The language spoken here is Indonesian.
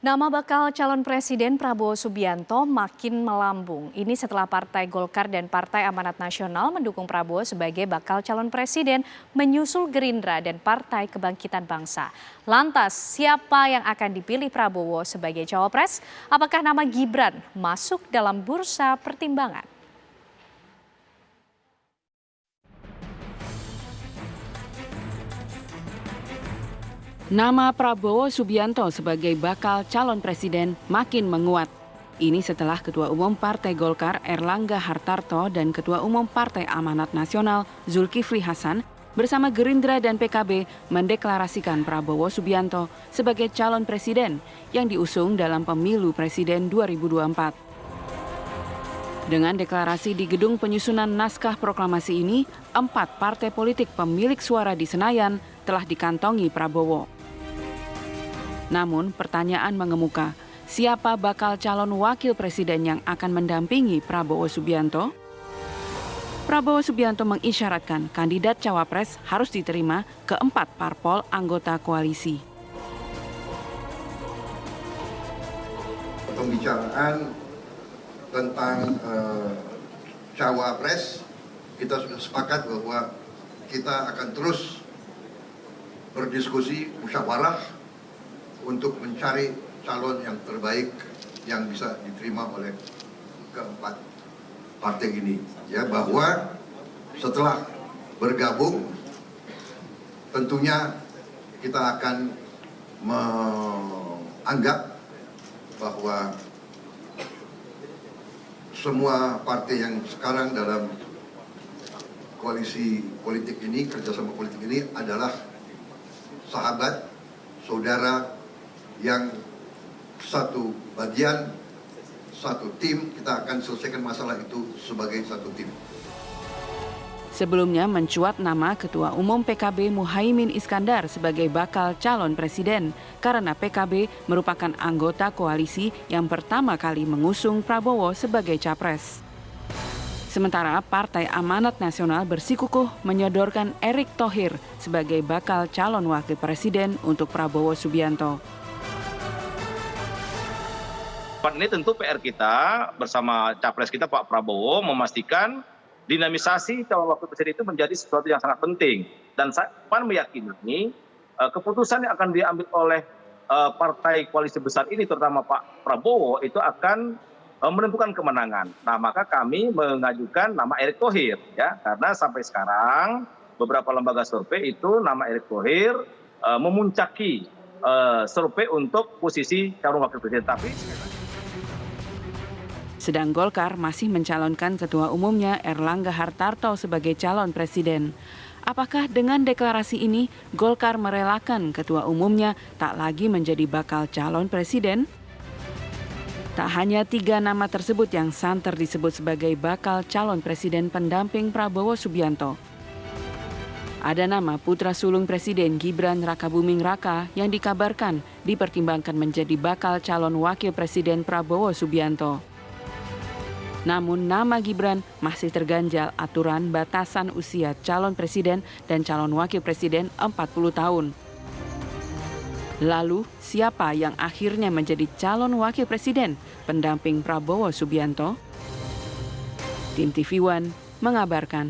Nama bakal calon presiden Prabowo Subianto makin melambung. Ini setelah Partai Golkar dan Partai Amanat Nasional mendukung Prabowo sebagai bakal calon presiden menyusul Gerindra dan Partai Kebangkitan Bangsa. Lantas, siapa yang akan dipilih Prabowo sebagai cawapres? Apakah nama Gibran masuk dalam bursa pertimbangan? Nama Prabowo Subianto sebagai bakal calon presiden makin menguat. Ini setelah Ketua Umum Partai Golkar Erlangga Hartarto dan Ketua Umum Partai Amanat Nasional Zulkifli Hasan bersama Gerindra dan PKB mendeklarasikan Prabowo Subianto sebagai calon presiden yang diusung dalam pemilu presiden 2024. Dengan deklarasi di Gedung Penyusunan Naskah Proklamasi ini, 4 partai politik pemilik suara di Senayan telah dikantongi Prabowo. Namun pertanyaan mengemuka, siapa bakal calon wakil presiden yang akan mendampingi Prabowo Subianto? Prabowo Subianto mengisyaratkan kandidat cawapres harus diterima ke-4 parpol anggota koalisi. Pembicaraan tentang cawapres, kita sudah sepakat bahwa kita akan terus berdiskusi, musyawarah untuk mencari calon yang terbaik yang bisa diterima oleh ke-4 partai ini. Ya, bahwa setelah bergabung tentunya kita akan menganggap bahwa semua partai yang sekarang dalam koalisi politik ini, kerjasama politik ini adalah sahabat, saudara yang satu bagian, satu tim. Kita akan selesaikan masalah itu sebagai satu tim. Sebelumnya mencuat nama Ketua Umum PKB Muhaimin Iskandar sebagai bakal calon presiden karena PKB merupakan anggota koalisi yang pertama kali mengusung Prabowo sebagai capres. Sementara Partai Amanat Nasional bersikukuh menyodorkan Erick Thohir sebagai bakal calon wakil presiden untuk Prabowo Subianto. Ini tentu PR kita bersama capres kita Pak Prabowo memastikan dinamisasi calon wakil presiden itu menjadi sesuatu yang sangat penting. Dan PAN meyakini keputusan yang akan diambil oleh partai koalisi besar ini, terutama Pak Prabowo, itu akan menentukan kemenangan. Nah, maka kami mengajukan nama Erick Thohir, ya, karena sampai sekarang beberapa lembaga survei itu nama Erick Thohir memuncaki survei untuk posisi calon wakil presiden. Sedang Golkar masih mencalonkan Ketua Umumnya Erlangga Hartarto sebagai calon presiden. Apakah dengan deklarasi ini Golkar merelakan Ketua Umumnya tak lagi menjadi bakal calon presiden? Tak hanya 3 nama tersebut yang santer disebut sebagai bakal calon presiden pendamping Prabowo Subianto. Ada nama putra sulung Presiden Gibran Rakabuming Raka yang dikabarkan dipertimbangkan menjadi bakal calon wakil presiden Prabowo Subianto. Namun nama Gibran masih terganjal aturan batasan usia calon presiden dan calon wakil presiden 40 tahun. Lalu, siapa yang akhirnya menjadi calon wakil presiden pendamping Prabowo Subianto? Tim TV One mengabarkan.